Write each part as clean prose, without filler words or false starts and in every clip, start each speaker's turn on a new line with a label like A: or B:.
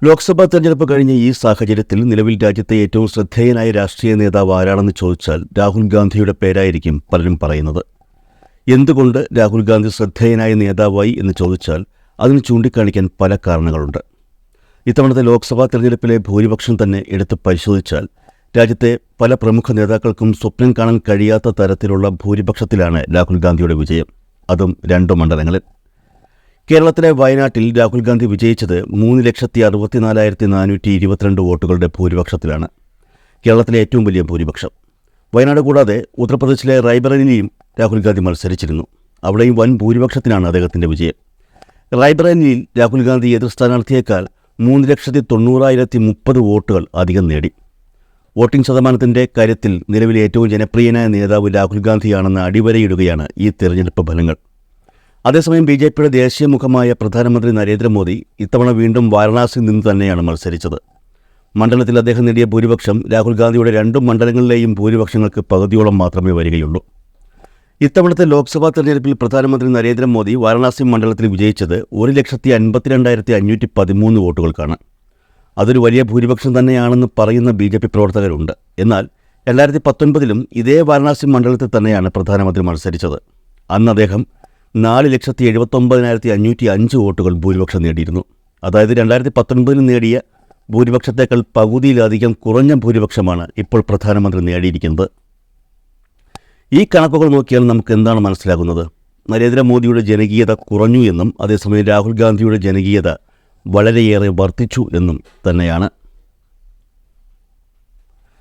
A: ലോക്സഭാ തെരഞ്ഞെടുപ്പ് കഴിഞ്ഞ ഈ സാഹചര്യത്തിൽ നിലവിൽ രാജ്യത്തെ ഏറ്റവും ശ്രദ്ധേയനായ രാഷ്ട്രീയ നേതാവ് ആരാണെന്ന് ചോദിച്ചാൽ രാഹുൽ ഗാന്ധിയുടെ പേരായിരിക്കും പലരും പറയുന്നത്. എന്തുകൊണ്ട് രാഹുൽ ഗാന്ധി ശ്രദ്ധേയനായ നേതാവായി എന്ന് ചോദിച്ചാൽ അതിന് ചൂണ്ടിക്കാണിക്കാൻ പല കാരണങ്ങളുണ്ട്. ഇത്തവണത്തെ ലോക്സഭാ തെരഞ്ഞെടുപ്പിലെ ഭൂരിപക്ഷം തന്നെ എടുത്ത് പരിശോധിച്ചാൽ രാജ്യത്തെ പല പ്രമുഖ നേതാക്കൾക്കും സ്വപ്നം കാണാൻ കഴിയാത്ത തരത്തിലുള്ള ഭൂരിപക്ഷത്തിലാണ് രാഹുൽ ഗാന്ധിയുടെ വിജയം, അതും 2 മണ്ഡലങ്ങളിൽ. കേരളത്തിലെ വയനാട്ടിൽ രാഹുൽ ഗാന്ധി വിജയിച്ചത് 3,64,422 വോട്ടുകളുടെ ഭൂരിപക്ഷത്തിലാണ്. കേരളത്തിലെ ഏറ്റവും വലിയ ഭൂരിപക്ഷം. വയനാട് കൂടാതെ ഉത്തർപ്രദേശിലെ റായ്ബറേലിയിലും രാഹുൽ ഗാന്ധി മത്സരിച്ചിരുന്നു. അവിടെയും വൻ ഭൂരിപക്ഷത്തിനാണ് അദ്ദേഹത്തിൻ്റെ വിജയം. റായ്ബറേലിയിൽ രാഹുൽ ഗാന്ധി എതിർ സ്ഥാനാർത്ഥിയേക്കാൾ 3,90,030 വോട്ടുകൾ അധികം നേടി. വോട്ടിംഗ് ശതമാനത്തിൻ്റെ കാര്യത്തിൽ നിലവിലെ ഏറ്റവും ജനപ്രിയനായ നേതാവ് രാഹുൽ ഗാന്ധിയാണെന്ന് അടിവരയിടുകയാണ് ഈ തെരഞ്ഞെടുപ്പ് ഫലങ്ങൾ. അതേസമയം ബി.ജെ.പിയുടെ ദേശീയ മുഖമായ പ്രധാനമന്ത്രി നരേന്ദ്രമോദി ഇത്തവണ വീണ്ടും വാരണാസിയിൽ നിന്ന് തന്നെയാണ് മത്സരിച്ചത്. മണ്ഡലത്തിൽ അദ്ദേഹം നേടിയ ഭൂരിപക്ഷം രാഹുൽ ഗാന്ധിയുടെ 2 മണ്ഡലങ്ങളിലെയും ഭൂരിപക്ഷങ്ങൾക്ക് പകുതിയോളം മാത്രമേ വരികയുള്ളൂ. ഇത്തവണത്തെ ലോക്സഭാ തെരഞ്ഞെടുപ്പിൽ പ്രധാനമന്ത്രി നരേന്ദ്രമോദി വാരണാസി മണ്ഡലത്തിൽ വിജയിച്ചത് 1,52,513 വോട്ടുകൾക്കാണ്. അതൊരു വലിയ ഭൂരിപക്ഷം തന്നെയാണെന്ന് പറയുന്ന ബി.ജെ.പി പ്രവർത്തകരുണ്ട്. എന്നാൽ 2019-ലും ഇതേ വാരണാസി മണ്ഡലത്തിൽ തന്നെയാണ് പ്രധാനമന്ത്രി മത്സരിച്ചത്. അന്ന് അദ്ദേഹം 4,79,505 വോട്ടുകൾ ഭൂരിപക്ഷം നേടിയിരുന്നു. അതായത് 2019-ൽ നേടിയ ഭൂരിപക്ഷത്തേക്കാൾ പകുതിയിലധികം കുറഞ്ഞ ഭൂരിപക്ഷമാണ് ഇപ്പോൾ പ്രധാനമന്ത്രി നേടിയിരിക്കുന്നത്. ഈ കണക്കുകൾ നോക്കിയാൽ നമുക്ക് എന്താണ് മനസ്സിലാകുന്നത്? നരേന്ദ്രമോദിയുടെ ജനകീയത കുറഞ്ഞു എന്നും അതേസമയം രാഹുൽ ഗാന്ധിയുടെ ജനകീയത വളരെയേറെ വർദ്ധിച്ചു എന്നും തന്നെയാണ്.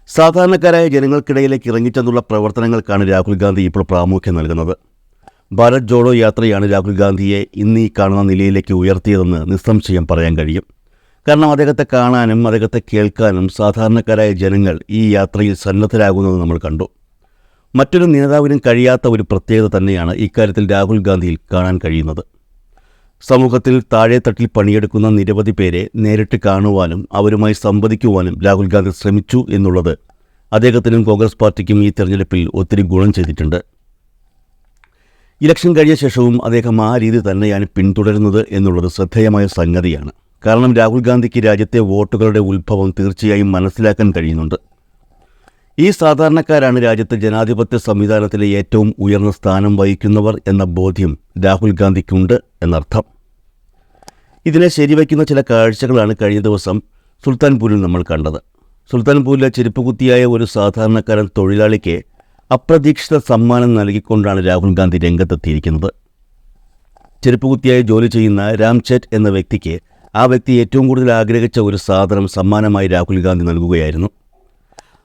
A: സാധാരണക്കാരായ ജനങ്ങൾക്കിടയിലേക്ക് ഇറങ്ങിച്ചെന്നുള്ള പ്രവർത്തനങ്ങൾക്കാണ് രാഹുൽ ഗാന്ധി ഇപ്പോൾ പ്രാമുഖ്യം നൽകുന്നത്. ഭാരത് ജോഡോ യാത്രയാണ് രാഹുൽ ഗാന്ധിയെ ഇന്ന് ഈ കാണുന്ന നിലയിലേക്ക് ഉയർത്തിയതെന്ന് നിസ്സംശയം പറയാൻ കഴിയും. കാരണം അദ്ദേഹത്തെ കാണാനും അദ്ദേഹത്തെ കേൾക്കാനും സാധാരണക്കാരായ ജനങ്ങൾ ഈ യാത്രയിൽ സന്നദ്ധരാകുന്നത് നമ്മൾ കണ്ടു. മറ്റൊരു നേതാവിനും കഴിയാത്ത ഒരു പ്രത്യേകത തന്നെയാണ് ഇക്കാര്യത്തിൽ രാഹുൽ ഗാന്ധിയിൽ കാണാൻ കഴിയുന്നത്. സമൂഹത്തിൽ താഴെത്തട്ടിൽ പണിയെടുക്കുന്ന നിരവധി പേരെ നേരിട്ട് കാണുവാനും അവരുമായി സംവദിക്കുവാനും രാഹുൽ ഗാന്ധി ശ്രമിച്ചു എന്നുള്ളത് അദ്ദേഹത്തിനും കോൺഗ്രസ് പാർട്ടിക്കും ഈ തെരഞ്ഞെടുപ്പിൽ ഒത്തിരി ഗുണം ചെയ്തിട്ടുണ്ട്. ഇലക്ഷൻ കഴിഞ്ഞ ശേഷവും അദ്ദേഹം ആ രീതി തന്നെയാണ് പിന്തുടരുന്നത് എന്നുള്ളത് ശ്രദ്ധേയമായ സംഗതിയാണ്. കാരണം രാഹുൽ ഗാന്ധിക്ക് രാജ്യത്തെ വോട്ടുകളുടെ ഉത്ഭവം തീർച്ചയായും മനസ്സിലാക്കാൻ കഴിയുന്നുണ്ട്. ഈ സാധാരണക്കാരാണ് രാജ്യത്തെ ജനാധിപത്യ സംവിധാനത്തിലെ ഏറ്റവും ഉയർന്ന സ്ഥാനം വഹിക്കുന്നവർ എന്ന ബോധ്യം രാഹുൽ ഗാന്ധിക്കുണ്ട് എന്നർത്ഥം. ഇതിനെ ശരിവയ്ക്കുന്ന ചില കാഴ്ചകളാണ് കഴിഞ്ഞ ദിവസം സുൽത്താൻപൂരിൽ നമ്മൾ കണ്ടത്. സുൽത്താൻപൂരിലെ ചെരുപ്പുകുത്തിയായ ഒരു സാധാരണക്കാരൻ തൊഴിലാളിക്ക് അപ്രതീക്ഷിത സമ്മാനം നൽകിക്കൊണ്ടാണ് രാഹുൽ ഗാന്ധി രംഗത്തെത്തിയിരിക്കുന്നത്. ചെരുപ്പുകുത്തിയായി ജോലി ചെയ്യുന്ന രാംചേറ്റ് എന്ന വ്യക്തിക്ക് ആ വ്യക്തി ഏറ്റവും കൂടുതൽ ആഗ്രഹിച്ച ഒരു സാധനം സമ്മാനമായി രാഹുൽ ഗാന്ധി നൽകുകയായിരുന്നു.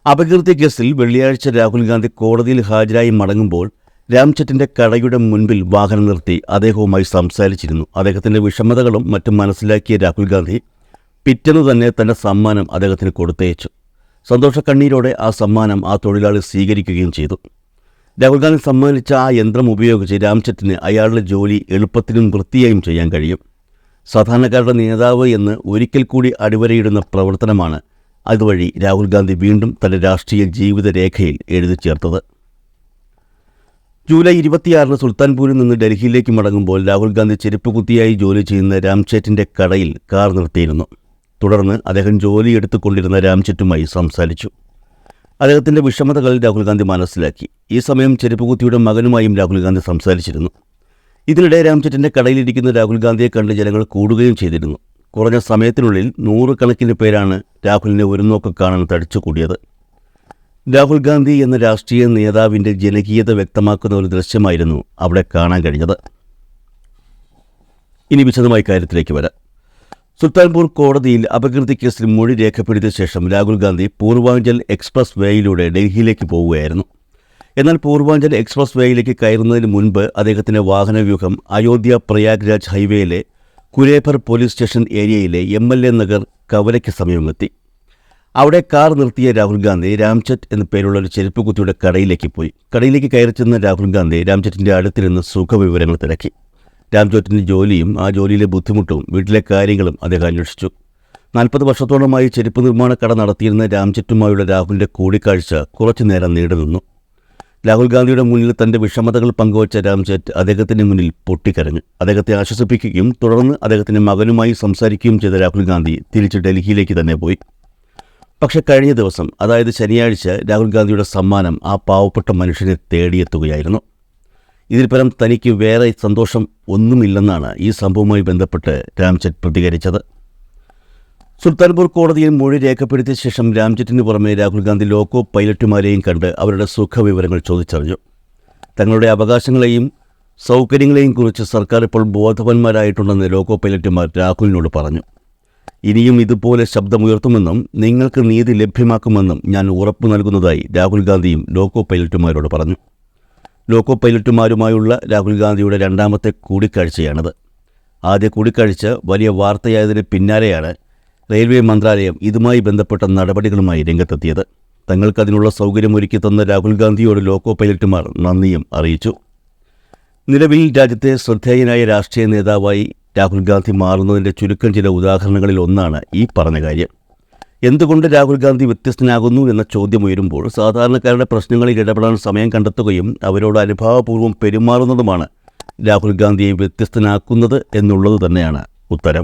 A: അപകീർത്തി കേസിൽ വെള്ളിയാഴ്ച രാഹുൽ ഗാന്ധി കോടതിയിൽ ഹാജരായി മടങ്ങുമ്പോൾ രാംചേറ്റിൻ്റെ കടയുടെ മുൻപിൽ വാഹനം നിർത്തി അദ്ദേഹവുമായി സംസാരിച്ചിരുന്നു. അദ്ദേഹത്തിൻ്റെ വിഷമതകളും മറ്റും മനസ്സിലാക്കിയ രാഹുൽ ഗാന്ധി പിറ്റേന്ന് തന്നെ തൻ്റെ സമ്മാനം അദ്ദേഹത്തിന് കൊടുത്തയച്ചു. സന്തോഷക്കണ്ണീരോടെ ആ സമ്മാനം ആ തൊഴിലാളി സ്വീകരിക്കുകയും ചെയ്തു. രാഹുൽ ഗാന്ധി സമ്മാനിച്ച ആ യന്ത്രം ഉപയോഗിച്ച് രാംചേറ്റിന് അയാളുടെ ജോലി എളുപ്പത്തിലും വൃത്തിയായും ചെയ്യാൻ കഴിയും. സാധാരണക്കാരുടെ നേതാവ് എന്ന് ഒരിക്കൽ കൂടി അടിവരയിടുന്ന പ്രവർത്തനമാണ് അതുവഴി രാഹുൽ ഗാന്ധി വീണ്ടും തൻ്റെ രാഷ്ട്രീയ ജീവിത രേഖയിൽ എഴുതി ചേർത്തത്. ജൂലൈ 26-ന് സുൽത്താൻപൂരിൽ നിന്ന് ഡൽഹിയിലേക്ക് മടങ്ങുമ്പോൾ രാഹുൽ ഗാന്ധി ചെരുപ്പുകുത്തിയായി ജോലി ചെയ്യുന്ന രാംചേറ്റിൻ്റെ കടയിൽ കാർ നിർത്തിയിരുന്നു. തുടർന്ന് അദ്ദേഹം ജോലി എടുത്തുകൊണ്ടിരുന്ന രാംചേറ്റുമായി സംസാരിച്ചു. അദ്ദേഹത്തിൻ്റെ വിഷമതകൾ രാഹുൽ ഗാന്ധി മനസ്സിലാക്കി. ഈ സമയം ചെരുപ്പുകുത്തിയുടെ മകനുമായും രാഹുൽ ഗാന്ധി സംസാരിച്ചിരുന്നു. ഇതിനിടെ രാംചേറ്റിൻ്റെ കടയിലിരിക്കുന്ന രാഹുൽ ഗാന്ധിയെ കണ്ട് ജനങ്ങൾ കൂടുകയും ചെയ്തിരുന്നു. കുറഞ്ഞ സമയത്തിനുള്ളിൽ 100 കണക്കിന് പേരാണ് രാഹുലിനെ ഒരു നോക്ക് കാണാൻ തടിച്ചുകൂടിയത്. രാഹുൽ ഗാന്ധി എന്ന രാഷ്ട്രീയ നേതാവിൻ്റെ ജനകീയത വ്യക്തമാക്കുന്ന ഒരു ദൃശ്യമായിരുന്നു അവിടെ കാണാൻ കഴിഞ്ഞത്. ഇനി വിശദമായ കാര്യത്തിലേക്ക് വരാം. സുൽത്താൻപൂർ കോടതിയിൽ അപകീർത്തി കേസിൽ മൊഴി രേഖപ്പെടുത്തിയ ശേഷം രാഹുൽ ഗാന്ധി പൂർവാഞ്ചൽ എക്സ്പ്രസ് വേയിലൂടെ ഡൽഹിയിലേക്ക് പോവുകയായിരുന്നു. എന്നാൽ പൂർവാഞ്ചൽ എക്സ്പ്രസ് വേയിലേക്ക് കയറുന്നതിന് മുൻപ് അദ്ദേഹത്തിൻ്റെ വാഹനവ്യൂഹം അയോധ്യ പ്രയാഗ്രാജ് ഹൈവേയിലെ കുരേഭർ പോലീസ് സ്റ്റേഷൻ ഏരിയയിലെ MLA നഗർ കവലയ്ക്ക് സമീപമെത്തി. അവിടെ കാർ നിർത്തിയ രാഹുൽ ഗാന്ധി രാംചേറ്റ് എന്ന പേരുള്ള ഒരു ചെരുപ്പുകുത്തിയുടെ കടയിലേക്ക് പോയി. കടയിലേക്ക് കയറി ചെന്ന രാഹുൽ ഗാന്ധി രാംചേറ്റിൻ്റെ അടുത്തിരുന്ന് സുഖവിവരങ്ങൾ തിരക്കി. രാംചേറ്റിൻ്റെ ജോലിയും ആ ജോലിയിലെ ബുദ്ധിമുട്ടും വീട്ടിലെ കാര്യങ്ങളും അദ്ദേഹം അന്വേഷിച്ചു. 40 വർഷത്തോളമായി ചെരുപ്പ് നിർമ്മാണ കട നടത്തിയിരുന്ന രാംചേറ്റുമായുള്ള രാഹുലിൻ്റെ കൂടിക്കാഴ്ച കുറച്ചു നേരം നീണ്ടുനിന്നു. രാഹുൽ ഗാന്ധിയുടെ മുന്നിൽ തൻ്റെ വിഷമതകൾ പങ്കുവച്ച രാംജെറ്റ് അദ്ദേഹത്തിൻ്റെ മുന്നിൽ പൊട്ടിക്കരഞ്ഞു. അദ്ദേഹത്തെ ആശ്വസിപ്പിക്കുകയും തുടർന്ന് അദ്ദേഹത്തിൻ്റെ മകനുമായി സംസാരിക്കുകയും ചെയ്ത രാഹുൽ ഗാന്ധി തിരിച്ച് ഡൽഹിയിലേക്ക് തന്നെ പോയി. പക്ഷെ കഴിഞ്ഞ ദിവസം, അതായത് ശനിയാഴ്ച, രാഹുൽ ഗാന്ധിയുടെ സമ്മാനം ആ പാവപ്പെട്ട മനുഷ്യനെ തേടിയെത്തുകയായിരുന്നു. ഇതിൽ പരം തനിക്ക് വേറെ സന്തോഷം ഒന്നുമില്ലെന്നാണ് ഈ സംഭവവുമായി ബന്ധപ്പെട്ട് രാംജെറ്റ് പ്രതികരിച്ചത്. സുൽത്താൻപൂർ കോടതിയിൽ മൊഴി രേഖപ്പെടുത്തിയ ശേഷം രാംജെറ്റിന് പുറമെ രാഹുൽ ഗാന്ധി ലോക്കോ പൈലറ്റുമാരെയും കണ്ട് അവരുടെ സുഖവിവരങ്ങൾ ചോദിച്ചറിഞ്ഞു. തങ്ങളുടെ അവകാശങ്ങളെയും സൗകര്യങ്ങളെയും കുറിച്ച് സർക്കാർ ഇപ്പോൾ ബോധവാന്മാരായിട്ടുണ്ടെന്ന് ലോക്കോ പൈലറ്റുമാർ രാഹുലിനോട് പറഞ്ഞു. ഇനിയും ഇതുപോലെ ശബ്ദമുയർത്തുമെന്നും നിങ്ങൾക്ക് നീതി ലഭ്യമാക്കുമെന്നും ഞാൻ ഉറപ്പു നൽകുന്നതായി രാഹുൽ ഗാന്ധിയും ലോക്കോ പൈലറ്റുമാരോട് പറഞ്ഞു. ലോക്കോ പൈലറ്റുമാരുമായുള്ള രാഹുൽ ഗാന്ധിയുടെ രണ്ടാമത്തെ കൂടിക്കാഴ്ചയാണിത്. ആദ്യ കൂടിക്കാഴ്ച വലിയ വാർത്തയായതിന് പിന്നാലെയാണ് റെയിൽവേ മന്ത്രാലയം ഇതുമായി ബന്ധപ്പെട്ട നടപടികളുമായി രംഗത്തെത്തിയത്. തങ്ങൾക്കതിനുള്ള സൗകര്യമൊരുക്കി തന്ന രാഹുൽ ഗാന്ധിയോട് ലോക്കോ പൈലറ്റുമാർ നന്ദിയും അറിയിച്ചു. നിലവിൽ രാജ്യത്തെ ശ്രദ്ധേയനായ രാഷ്ട്രീയ നേതാവായി രാഹുൽ ഗാന്ധി മാറുന്നതിൻ്റെ ചുരുക്കം ചില ഉദാഹരണങ്ങളിൽ ഒന്നാണ് ഈ പറഞ്ഞ കാര്യം. എന്തുകൊണ്ട് രാഹുൽ ഗാന്ധി വ്യത്യസ്തനാകുന്നു എന്ന ചോദ്യം ഉയരുമ്പോൾ സാധാരണക്കാരുടെ പ്രശ്നങ്ങളിൽ ഇടപെടാൻ സമയം കണ്ടെത്തുകയും അവരോട് അനുഭാവപൂർവ്വം പെരുമാറുന്നതുമാണ് രാഹുൽ ഗാന്ധിയെ വ്യത്യസ്തനാക്കുന്നത് എന്നുള്ളത് തന്നെയാണ് ഉത്തരം.